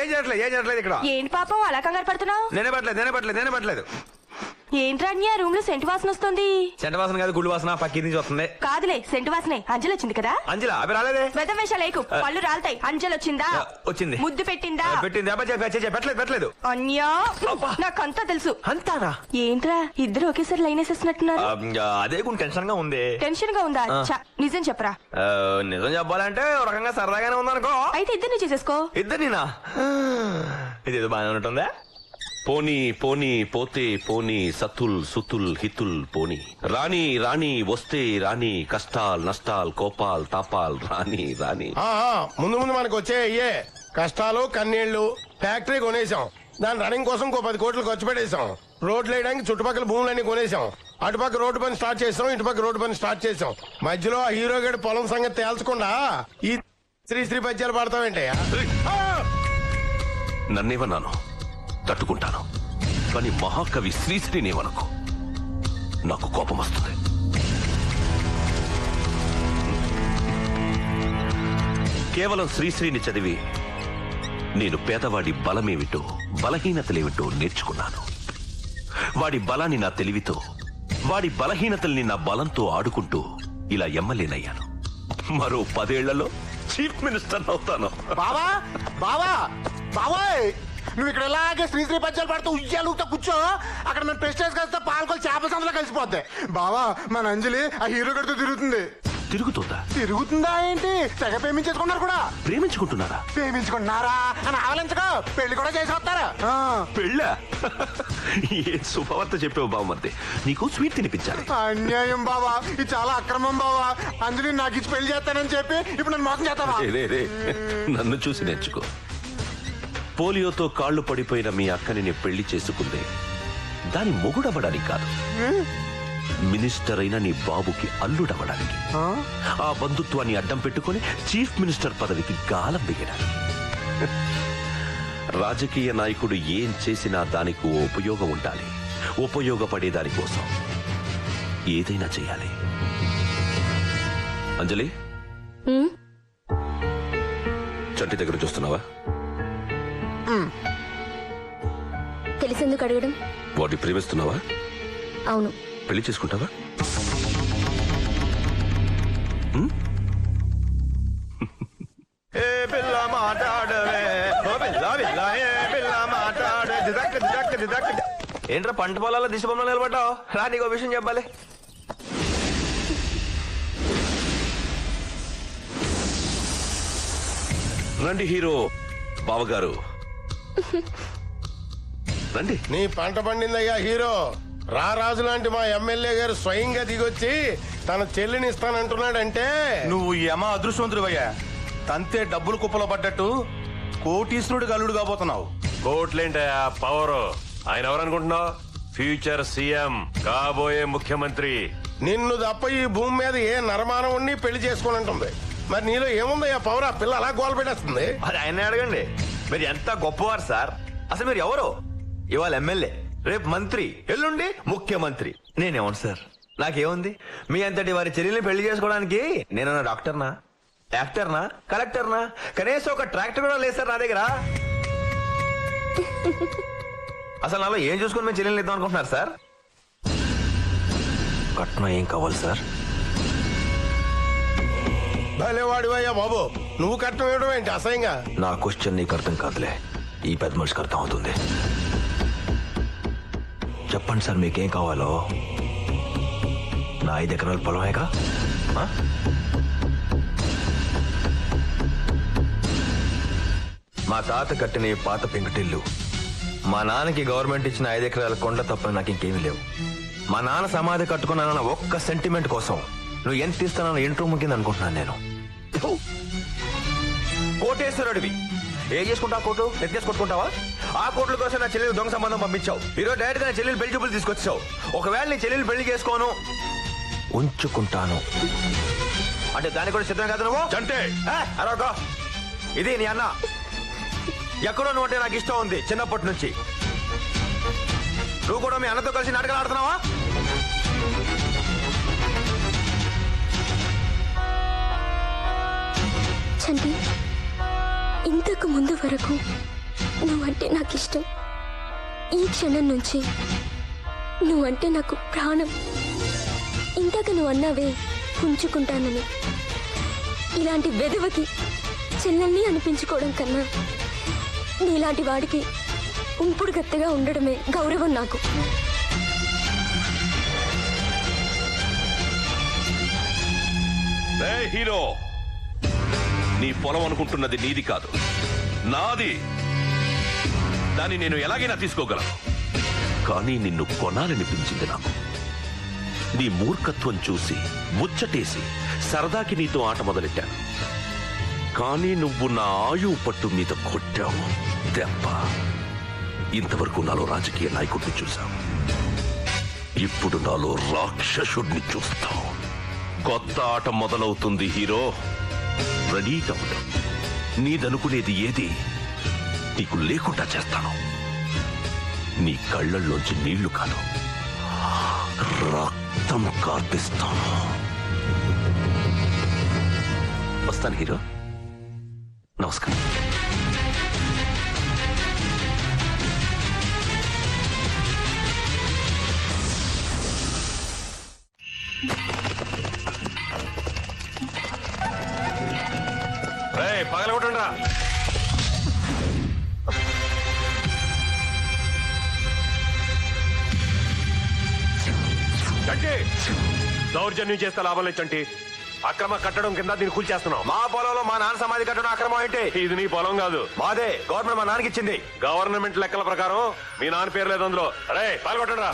ఏం చేయట్లేదు ఇక్కడ. ఏంటి పాపం అలా కంగారు పడుతున్నావు? నేనే పట్టలేదు. ఏంట్రా అన్య రూమ్ లో సెంటు వాసన వస్తుంది. సెంట వాసన కాదు, గుళ్ళు వాసన పక్కి నుంచి వస్తుంది. కాదులే, సెంటు వాసనే. అంజలి వచ్చింది కదా? అంజల అవి రాలేదే. వెదవేషాలేకు, పళ్ళు రాలతాయి. అంజలి వచ్చిందా? వచ్చింది. ముద్దు పెట్టిందా? పెట్టలేదు. అన్యా నాకంతా తెలుసు. అంతానా? ఏంట్రా ఇద్దరు ఒకేసారి లైన్ వేసేస్తున్నట్టున్నారు? అదే కొంచెం టెన్షన్ గా ఉంది. టెన్షన్ గా ఉందా? నిజం చెప్పరా. నిజం చెప్పాలంటే ఒక రకంగా సరదాగానే ఉందనుకో. అయితే ఇద్దరిని చేసేసుకో. ఇద్దరినా? ఇదేదో బాగానే ఉంటుందా? పోనీ పోనీ పోతే పోనీ సతుల్ సుతుల్ హితుల్ పోనీ రాణి రాణి వస్తే రాణి కష్టాల్ నష్టాల్ కోపాల్ తాపాల్ రాణి రాణి. ముందు మనకు వచ్చే అయ్యే కష్టాలు కన్నీళ్లు. ఫ్యాక్టరీ కొనేసాం, దాని రన్నింగ్ కోసం 10 కోట్లు ఖర్చు పెట్టేశాం. రోడ్లు వేయడానికి చుట్టుపక్కల భూములన్నీ కొనేసాం. అటుపక్క రోడ్డు పని స్టార్ట్ చేసాం, ఇటుపక్క రోడ్డు పని స్టార్ట్ చేసాం. మధ్యలో ఆ హీరో గడి పొలం సంగతి తేల్చకుండా ఈ శ్రీ పద్యాలు పడతావేంటయ్యా? నన్నేమన్నాను తట్టుకుంటాను, కానీ మహాకవి శ్రీశ్రీనేమనుకో నాకు కోపం వస్తుంది. కేవలం శ్రీశ్రీని చదివి నేను పేదవాడి బలమేమిటో బలహీనతలేమిటో నేర్చుకున్నాను. వాడి బలాన్ని నా తెలివితో, వాడి బలహీనతల్ని నా బలంతో ఆడుకుంటూ ఇలా ఎమ్మెల్యేనయ్యాను. మరో 10 ఏళ్లలో చీఫ్ మినిస్టర్ అవుతాను. బావా బావా బావాయ్, నువ్వు ఇక్కడ ఇలాగే శ్రీ పద్యాలు పడుతూ ఉయ్యాలుతో కూర్చో. అక్కడ మన ప్రెస్టేజ్ కలిస్తే పాలకొలు చేపల సందులో కలిసిపోద్ది. బావా మన అంజలి ఆ హీరో గడితో తిరుగుతుందా? తిరుగుతుందా ఏంటి? తెగ ప్రేమించేసుకున్నారు కూడా. ప్రేమించుకుంటున్నారా? ప్రేమించుకుంటున్నారా అని ఆవలించగా పెళ్లి కూడా చేసి వస్తారా? పెళ్ళా? ఏ శుభవార్త చెప్పావు బావమర్ది. నీకు స్వీట్ తినిపించాలి. అన్యాయం బావా, ఇది చాలా అక్రమం బావా. అంజలి నాకు ఇచ్చి పెళ్లి చేస్తానని చెప్పి ఇప్పుడు నన్ను మోసం చేస్తావా? నన్ను చూసి నేర్చుకో. పోలియోతో కాళ్లు పడిపోయిన మీ అక్కని నేను పెళ్లి చేసుకుందే దాని మొగుడవ్వడానికి కాదు, మినిస్టర్ అయిన నీ బాబుకి అల్లుడవ్వడానికి. ఆ బంధుత్వాన్ని అడ్డం పెట్టుకుని చీఫ్ మినిస్టర్ పదవికి గాలం దిగడానికి. రాజకీయ నాయకుడు ఏం చేసినా దానికి ఉపయోగం ఉండాలి. ఉపయోగపడే దానికోసం ఏదైనా చేయాలి. అంజలి, చంటి దగ్గర చూస్తున్నావా? తెలిసేందుకు అడగడం? వాడిని ప్రేమిస్తున్నావా? అవును. పెళ్లి చేసుకుంటావా? ఏంట్రా పంట పొలాల్లో దిశ బొమ్మలు నిలబడ్డావు? రా, నీకు విషయం చెప్పాలి. రండి హీరో బావగారు, రండి. నీ పంట పండిందయ్యా హీరో. రారాజు లాంటి మా ఎమ్మెల్యే గారు స్వయంగా దిగొచ్చి తన చెల్లిని ఇస్తానంటున్నాడంటే నువ్వు యమ అదృష్టవంతుడివయ్యా. తంతే డబ్బులు కుప్పలో పడ్డట్టు కోటీశ్వరుడు గల్లుడు కాబోతున్నావు. కోట్లేంటయా పవర్. ఆయన ఎవరనుకుంటున్నావు? ఫ్యూచర్ సీఎం, కాబోయే ముఖ్యమంత్రి. నిన్ను తప్ప ఈ భూమి మీద ఏ నరమానం ఉండి పెళ్లి చేసుకోనంటుంది. మరి నీలో ఏముందయ్యా పవర్? ఆ పిల్ల అలా గోల పెట్టేస్తుంది. అది ఆయన అడగండి. మీరు ఎంత గొప్పవారు సార్. అసలు మీరు ఎవరు? ఇవాళ ఎమ్మెల్యే, రేపు మంత్రి, ఎల్లుండి ముఖ్యమంత్రి. నేనేమను సార్? నాకేముంది? మీ అంతటి వారి చెల్లెల్ని పెళ్లి చేసుకోవడానికి నేనన్నా డాక్టర్నా, యాక్టర్నా, కలెక్టర్నా? కనీసం ఒక ట్రాక్టర్ కూడా లేదు సార్ నా దగ్గర. అసలు నాలో ఏం చూసుకుని మేము చెల్లెల్ని ఇద్దాం అనుకుంటున్నారు సార్? కట్నం ఏం కావాలి సార్? భలేవాడివయ్యా బాబు, నువ్వు కట్నం ఇవ్వడం ఏంటి అసహ్యంగా? నా క్వశ్చన్ నీకు అర్థం కాదులే, ఈ పెద్ద మనిషికి అర్థం అవుతుంది. చెప్పండి సార్, మీకేం కావాలో. నా 5 ఎకరాల పొలమేగా. మా తాత కట్టిన ఈ పాత పెంకుటిల్లు, మా నాన్నకి గవర్నమెంట్ ఇచ్చిన 5 ఎకరాల కొండ తప్ప నాకు ఇంకేమీ లేవు. మా నాన్న సమాధి కట్టుకున్నానన్న ఒక్క సెంటిమెంట్ కోసం నువ్వు ఎంత ఇస్తానన్న ఇంట్రో ముఖ్యంది అనుకుంటున్నాను నేను. కోటేశ్వరుడివి, ఏం చేసుకుంటా కోటు ఎత్తేసుకొట్టుకుంటావా? ఆ కోట్ల కోసం నా చెల్లెలు దొంగ సంబంధం పంపించావు. ఈరోజు డైరెక్ట్ గా నా చెల్లెలు పెళ్లి చూపులు తీసుకొచ్చావు. ఒకవేళ నీ చెల్లెలు పెళ్లి చేసుకోను, ఉంచుకుంటాను అంటే దానికి కూడా సిద్ధం కాదు నువ్వు? చంటే అరవకో. ఇది నీ అన్న. ఎక్కడో నువ్వు అంటే నాకు ఇష్టం ఉంది చిన్నప్పటి నుంచి. నువ్వు కూడా మీ అన్నతో కలిసి నాటకాలు ఆడుతున్నావా? చంటి, ఇంతకు ముందు వరకు నువ్వంటే నాకు ఇష్టం. ఈ క్షణం నుంచి నువ్వంటే నాకు ప్రాణం. ఇంతకు నువ్వు అన్నావే ఉంచుకుంటానని. ఇలాంటి వెధవకి చెల్లెల్ని అనిపించుకోవడం కన్నా నీలాంటి వాడికి ఉంపుడు గత్తెగా ఉండడమే గౌరవం నాకు. హీరో, నీ పొలం అనుకుంటున్నది నీది కాదు, నాది. దాన్ని నేను ఎలాగైనా తీసుకోగలను. కానీ నిన్ను కొనాలనిపించింది నాకు. నీ మూర్ఖత్వం చూసి ముచ్చటేసి సరదాకి నీతో ఆట మొదలెట్టాను. కానీ నువ్వు నా ఆయువు పట్టు మీద కొట్టావు దెబ్బ. ఇంతవరకు నాలో రాజకీయ నాయకుడిని చూశావు, ఇప్పుడు నాలో రాక్షసుడిని చూస్తావు. కొత్త ఆట మొదలవుతుంది హీరో, రెడీగా ఉండు. నీదనుకునేది ఏది నీకు లేకుండా చేస్తాను. నీ కళ్ళల్లోంచి నీళ్లు కాదు, రక్తం కార్పిస్తాను. వస్తాను హీరో, నమస్కారం. పగలగొట్టండిరా. చంటి, దౌర్జన్యం చేస్తే లాభం లేదు చంటి. అక్రమ కట్టడం కింద దీన్ని కూల్చేస్తున్నావు. మా పొలంలో మా నాన్న సమాధి కట్టడం అక్రమం ఏంటి? ఇది నీ పొలం కాదు, మాదే. గవర్నమెంట్ మా నాన్నకి ఇచ్చింది. గవర్నమెంట్ లెక్కల ప్రకారం మీ నాన్న పేరు లేదు అందులో. అరే పాల్గొట్టండిరా.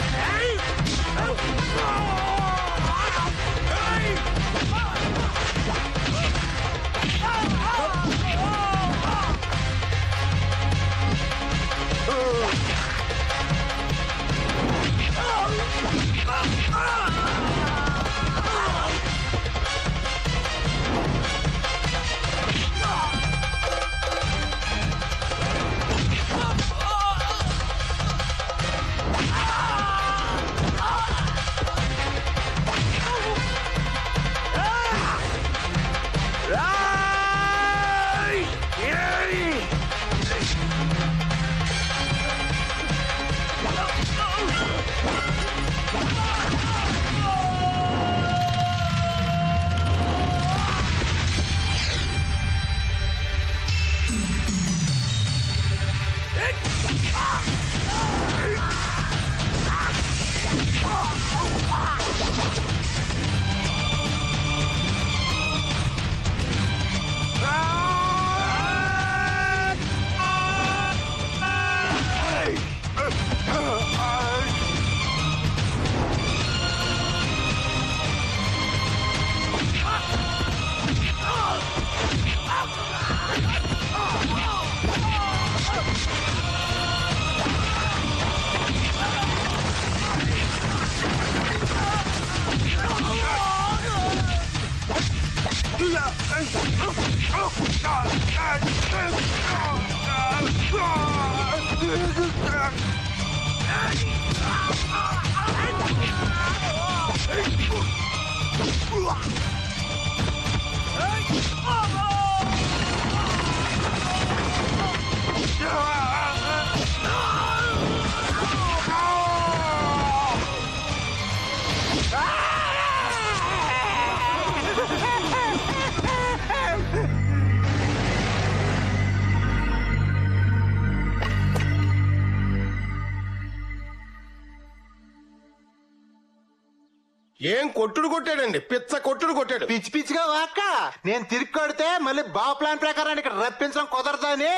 ఏం కొట్టుడు కొట్టాడండి, పిచ్చ కొట్టుడు కొట్టాడు. పిచ్చి పిచ్చిగా వాక్క నేను తిరిగి కొడితే మళ్ళీ బావ ప్లాన్ ప్రకారం ఇక్కడ రప్పించడం కుదరదని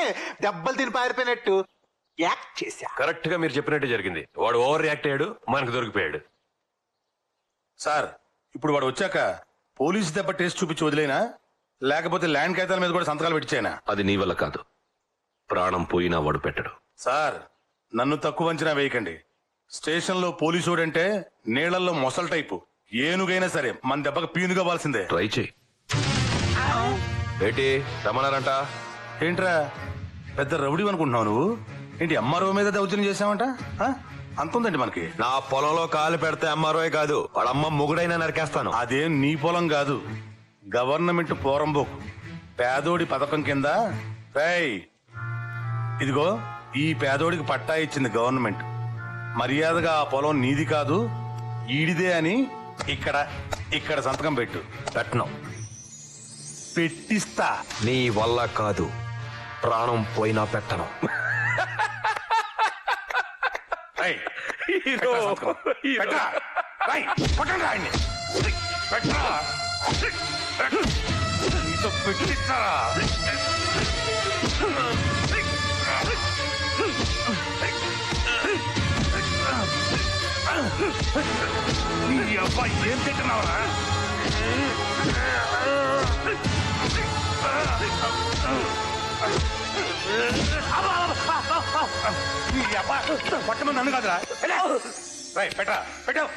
దెబ్బలు తిని పారిపోయినట్టు యాక్ట్ చేశా. కరెక్ట్ గా మీరు చెప్పినట్టు జరిగింది. వాడు ఓవర్ రియాక్ట్ అయ్యాడు, మనకు దొరికిపోయాడు. సార్ ఇప్పుడు వాడు వచ్చాక పోలీసు దెబ్బ టేస్ట్ చూపించి వదిలేనా, లేకపోతే ల్యాండ్ కాగితాల మీద కూడా సంతకాలు పెట్టించానా? అది నీ వల్ల కాదు, ప్రాణం పోయినా వాడు పెట్టడు. సార్ నన్ను తక్కువ అంచనా వేయకండి. స్టేషన్ లో పోలీసుడంటే నీళ్లలో మొసల్ టైపు. ఏనుగైనా సరే మన దెబ్బకు పీనుగా వాల్సిందే. ట్రై చేయి. ఏంటి రమణారంట? ఏంట్రా పెద్ద రౌడీ అనుకుంటున్నావు నువ్వు? ఏంటి ఎంఆర్ఓ మీద దౌర్జన్యం చేసావంట? అంతుందండి మనకి. నా పొలంలో కాలు పెడితే అమ్మారోయే కాదు, వాడమ్మ మొగుడైనా నరికేస్తాను. అదేం నీ పొలం కాదు, గవర్నమెంట్ పోరంబోకు. పేదోడి పథకం కింద రేయ్ ఇదిగో ఈ పేదోడికి పట్టా ఇచ్చింది గవర్నమెంట్. మర్యాదగా ఆ పొలం నీది కాదు ఈడిదే అని ఇక్కడ సంతకం పెట్టు. పెట్టను. పెట్టిస్తా. నీ వల్ల కాదు, ప్రాణం పోయినా పెట్టను. రేయ్, పెట్టరా సంతకం. పెట్టరా. రేయ్, కొట్టండి ఆయన్ని. పెట్టరా. నీతో పెట్టిస్తారా? నీ అబ్బాయి ఏం తింటున్నావురా? నీ అబ్బాయి పట్టమని నన్ను కాదురా. రైట్ పెట్టరా పెట్టావు.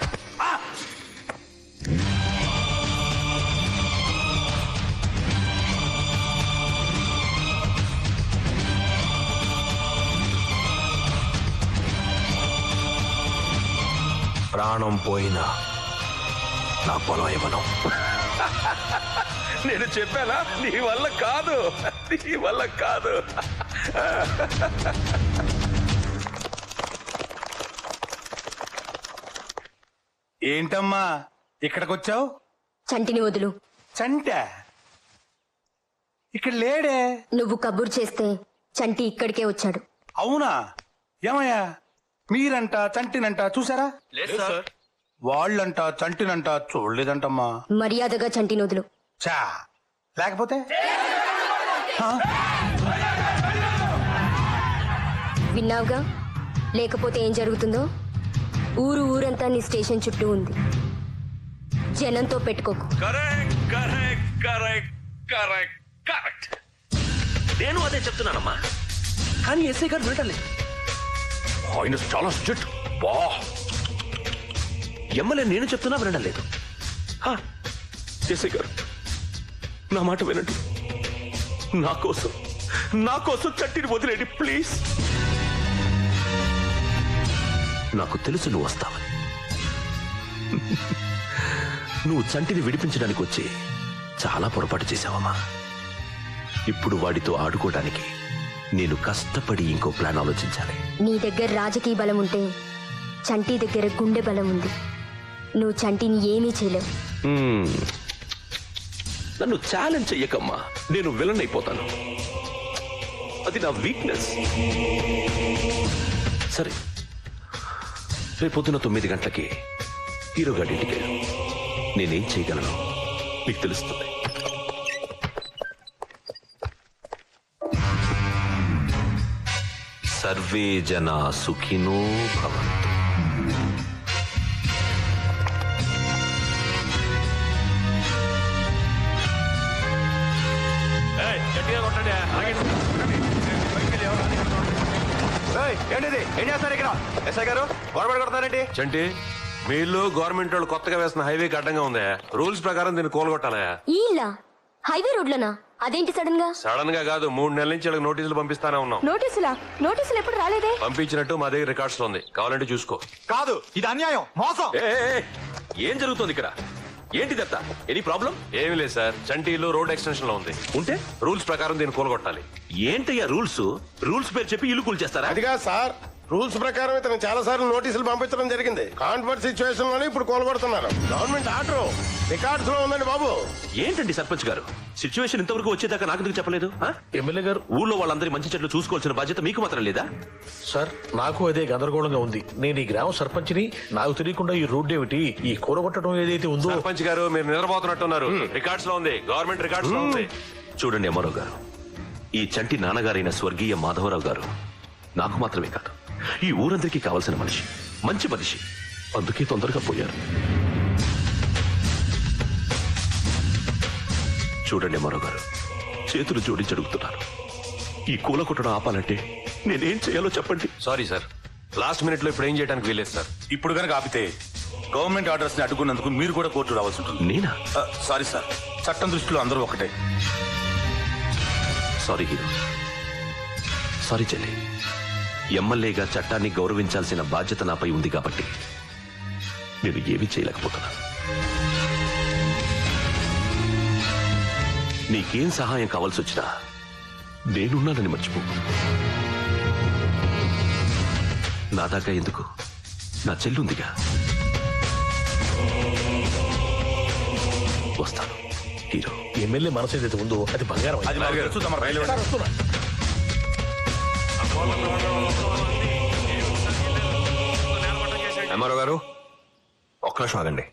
ప్రాణం పోయినా నా పొలం ఇవ్వను. నేను చెప్పానా నీ వల్ల కాదు, నీ వల్ల కాదు. ఏంటమ్మా ఇక్కడికొచ్చావు? చంటిని వదులు. చంట ఇక్కడ లేడే. నువ్వు కబురు చేస్తే చంటి ఇక్కడికే వచ్చాడు. అవునా? ఏమయ్యా మీరంట చంటినంట చూసారా? వాళ్ళంట చంటినంట చూడలేదంటమ్మా. మర్యాదగా చంటిని వదులు. చా లేకపోతే విన్నావుగా, లేకపోతే ఏం జరుగుతుందో? ఊరంతా నీ స్టేషన్ చుట్టూ ఉంది. జనంతో పెట్టుకోకు. Correct correct correct correct correct. నేను అదే చెప్తున్నానమ్మా, కానీ ఎస్ఐ గారు వినటలేదు. ఆయన చాలా స్ట్రిక్ట్. బా ఎమ్మెల్యే నేను చెప్తున్నా వినడం లేదు. ఎస్ఐ గారు నా మాట వినండి. నా కోసం చట్టిని వదిలేండి ప్లీజ్. నాకు తెలుసు నువ్వు వస్తావని. నువ్వు చంటిని విడిపించడానికి వచ్చి చాలా పొరపాటు చేశావమ్మా. ఇప్పుడు వాడితో ఆడుకోవడానికి నేను కష్టపడి ఇంకో ప్లాన్ ఆలోచించాలి. నీ దగ్గర రాజకీయ బలం ఉంటే చంటి దగ్గర గుండె బలం ఉంది. నువ్వు చంటిని ఏమీ చేయలేవు. నన్ను ఛాలెంజ్ చెయ్యకమ్మా, నేను విలన్ అయిపోతాను. అది నా వీక్నెస్. సరే, రేపొద్దున 9 గంటలకి హీరో గారి ఇంటికి వెళ్ళు. నేనేం చేయగలను మీకు తెలుస్తుంది. సర్వే జనా సుఖినో భవంతు. ఏంటిది? ఏం చేస్తారు ఇక్కడ? ఎస్ఐ గారు గొడవ కొడతారేంటి? చంటి మీ ఇల్లు గవర్నమెంట్ వాళ్ళు కొత్తగా వేసిన హైవేకి అడ్డంగా ఉంది. రూల్స్ ప్రకారం దీన్ని కోలుగొట్టాలా? ఈలా హైవే రోడ్లనా? అదేంటి సడన్ గా? సడన్ గా కాదు, 3 నెలల నుంచి వాళ్ళకి నోటీసులు పంపిస్తానే ఉన్నాం. నోటీసులు ఎప్పుడు రాలేదే? పంపించినట్టు మా దగ్గర రికార్డ్స్ ఉంది, కావాలంటే చూసుకో. కాదు, ఇది అన్యాయం, మోసం. ఏం జరుగుతుంది ఇక్కడ? ఏంటిదంతా? Any problem? ఏమీ లేదు సార్, చంటి ఇల్లు రోడ్ ఎక్స్టెన్షన్ లో ఉంది. ఉంటే రూల్స్ ప్రకారం దీన్ని కోలుగొట్టాలి. ఏంటయ్యా రూల్స్ పేరు చెప్పి ఇల్లు కూల్చేస్తారా? అదిగా సార్, రూల్స్ ప్రకారం ఇతను చాలా సార్లు నోటీసులు పంపించడం జరిగింది. కాన్ఫరెన్స్ సిచ్యువేషన్ లోనే ఇప్పుడు కోలుకొడుతున్నారు. గవర్నమెంట్ ఆర్డర్ రికార్డ్స్ లో ఉందండి బాబు. ఏంటండి సర్పంచ్ గారు, సిచ్యువేషన్ ఇంతవరకు వచ్చేదాకా నాకు ఎందుకు చెప్పలేదు? ఎమ్మెల్యే గారు, ఊళ్ళో వాళ్ళందరి మంచి చెట్లు చూసుకోవాల్సిన బాధ్యత మీకు మాత్రం లేదా? సార్ నాకు అదే గందరగోళంగా ఉంది. నేను ఈ గ్రామ సర్పంచ్ని, నాకు తెలియకుండా ఈ రోడ్డు ఏమిటి, ఈ కూరగొట్టడం ఏదైతే ఉందో. సర్పంచ్ గారు మీరు నిద్రపోతున్నట్టున్నారు. రికార్డ్స్ లో ఉంది, గవర్నమెంట్ రికార్డ్స్ లో ఉంది. చూడండి అమ్మారావు గారు, ఈ చంటి నాన్నగారైన స్వర్గీయ మాధవరావు గారు నాకు మాత్రమే కాదు, ఈ ఊరందరికీ కావాల్సిన మనిషి, మంచి మనిషి. అందుకే తొందరగా పోయారు. చూడండి అమ్మారావు గారు, చేతులు జోడించి అడుగుతున్నారు. ఈ కూల కొట్టడం ఆపాలంటే నేనేం చేయాలో చెప్పండి. సారీ సార్, లాస్ట్ మినిట్ లో ఇప్పుడు ఏం చేయడానికి వీలేదు సార్. ఇప్పుడు కనుక ఆపితే గవర్నమెంట్ ఆర్డర్స్ ని అడ్డుకున్నందుకు మీరు కూడా కోర్టు రావాల్సి ఉంటుంది. నేనా? సారీ సార్, చట్టం దృష్టిలో అందరూ ఒకటే. సారీ హీరో, సారీ చెల్లి. ఎమ్మెల్యేగా చట్టాన్ని గౌరవించాల్సిన బాధ్యత నాపై ఉంది కాబట్టి నేను ఏమీ చేయలేకపోతున్నాను. నీకేం సహాయం కావాల్సి వచ్చినా నేనున్నానని మర్చిపో. నా దాకా ఎందుకు, నా చెల్లుందిగా. వస్తాను హీరో. ఎమ్మెల్యే మనసు ఏదైతే ఉందో అది బంగారం. అది నాకు తెలుసు, తమరు బయలుదేరండి. వస్తున్నా. ఎంఆర్ఓ గారు ఒక్క నిమిషం ఆగండి.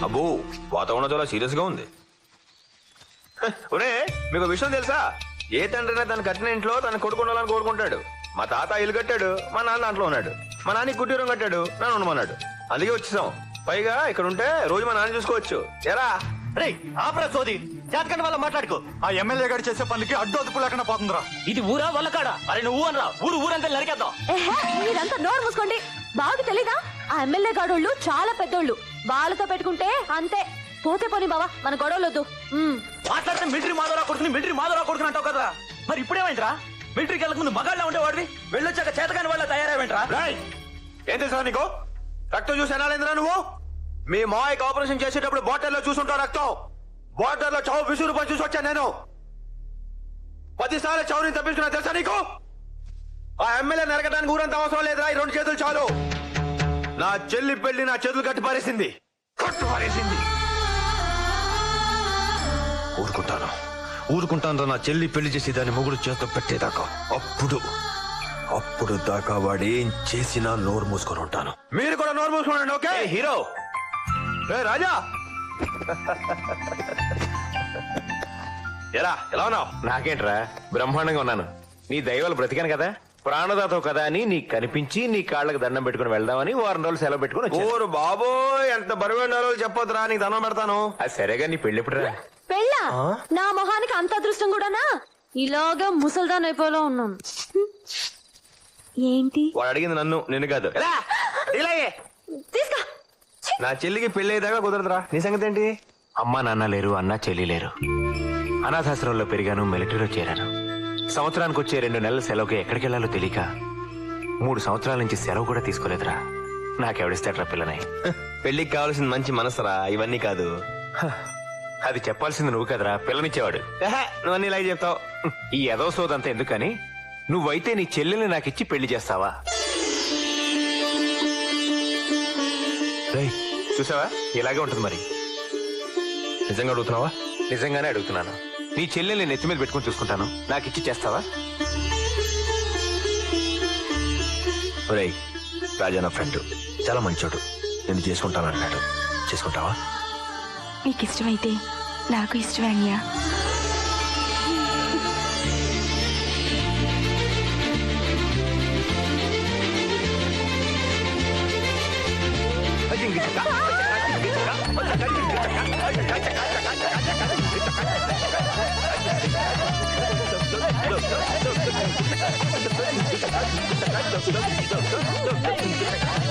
అబ్బో వాతావరణం చాలా సీరియస్ గా ఉంది. ఒరే మీకు విషయం తెలుసా? ఏ తండ్రినా తన కట్టిన ఇంట్లో తన కొడుకు ఉండాలని కోరుకుంటాడు. మా తాత ఇల్లు కట్టాడు, మా నాన్న దాంట్లో ఉన్నాడు. మా నాన్న కుటీరం కట్టాడు, నన్ను ఉండమన్నాడు. అందుకే వచ్చేసాం. పైగా ఇక్కడ ఉంటే రోజు మా నాన్న చూసుకోవచ్చు. ఎరా రే ఆపరా సోది జాతకండి వల్ల మాట్లాడుకో. ఆ ఎమ్మెల్యే గారు చేసే పనులకి అడ్డు అదుపు లేకుండా పోతుందిరా. ఇది ఊరా వల్ల కాడా? అరే నువ్వు అనరా, ఊరంతా నరికేద్దాం. మీరంతా నోరు మూసుకోండి. బాగా తెలీదా? ఆ ఎమ్మెల్యే గాడోళ్ళు చాలా పెద్దోళ్ళు. వాళ్ళతో పెట్టుకుంటే అంతే. పోతే పోనీ బావా, మన గొడవలొద్దు. మాట్లాడితే మిలిటరీ మాధవరా కొడుకుని అంటావు కదా. మరి ఇప్పుడేమైందిరా? మిలిటరీకి వెళ్ళక ముందు మగాళ్ళ ఉండేవాడివి, వెళ్ళొచ్చాక చేతకాని వాళ్ళ తయారైవేంట్రా? ఏం తెలుసా నీకు? రక్తం చూసి అనాలేంద్రా నువ్వు? మీ మాయకి ఆపరేషన్ చేసేటప్పుడు బాటిల్లో చూసుంటావు రక్తం. బాటిల్లో చావు విసురు పని చూసి వచ్చాను నేను. 10 సార్లు చావుని తప్పించుకున్నా తెలుసా నీకు? ఆ ఎమ్మెల్యే నరకడానికి ఊరంత అవసరం లేదురా. ఈ 2 చేతులు చాలు. నా చెల్లి పెళ్లి నా చేతులు కట్టి పారేసింది. ఊరుకుంటాను నా చెల్లి పెళ్లి చేసి దాన్ని మొగుడు చేత పెట్టేదాకా. అప్పుడు దాకా వాడు ఏం చేసినా నోరు మూసుకొని ఉంటాను. మీరు కూడా నోరు మూసుకోండి. Okay hero. ఏ రాజా ఎలా ఉన్నావు? నాకేంట్రా, బ్రహ్మాండంగా ఉన్నాను. నీ దైవాలు బ్రతికాను కదా, ప్రాణదాతవు కదా అని నీకు కనిపించి నీ కాళ్ళకి దండం పెట్టుకుని వెళ్దామని 2 వారం రోజులు సెలవు పెట్టుకుని వచ్చాను. ఓరు బాబోయ్, ఎంత బరువైన రోజులు చెప్పొద్దురా, నీకు దండం పెడతాను. అది సరేగా, నీ పెళ్లి ఎప్పుడురా? పెళ్ళా? నా మొహానికి అంత అదృష్టం కూడానా? ఇలాగా ముసల్దాన్ అయిపోయేలా ఉన్నాను. ఏంటి వాడు అడిగింది నన్ను, నిన్ను కాదు. తీసుకో. నా చెల్లికి పెళ్లి అయ్యేదాకా కుదరదురా. నీ సంగతి ఏంటి? అమ్మా నాన్న లేరు, అన్న చెల్లి లేరు. అనాథాశ్రమంలో పెరిగాను, మిలిటరీలో చేరాను. సంవత్సరానికి వచ్చే 2 నెలల సెలవుకి ఎక్కడికి వెళ్లాలో తెలియక 3 సంవత్సరాల నుంచి సెలవు కూడా తీసుకోలేదురా. నాకెవడిస్తాడ్రా పిల్లని? పెళ్లికి కావాల్సిన మంచి మనసురా, ఇవన్నీ కాదు. అది చెప్పాల్సింది నువ్వు కదరా, పిల్లనిచ్చేవాడు. నువ్వన్నీ ఇలా చెప్తావు. ఈ ఎదో సోదంతా ఎందుకని, నువ్వైతే నీ చెల్లెల్ని నాకిచ్చి పెళ్లి చేస్తావా? చూసావా, ఇలాగే ఉంటుంది మరి. నిజంగా అడుగుతున్నావా? నిజంగానే అడుగుతున్నాను. నీ చెల్లెల్ని నెత్తి మీద పెట్టుకుని చూసుకుంటాను, నాకిచ్చి చేస్తావా? ఒరేయ్, రాజా నా ఫ్రెండ్, చాలా మంచోడు. నేను చేసుకుంటాను అన్నాడు. చేసుకుంటావా? నీకు ఇష్టమైతే నాకు ఇష్టమే అన్యా. Look.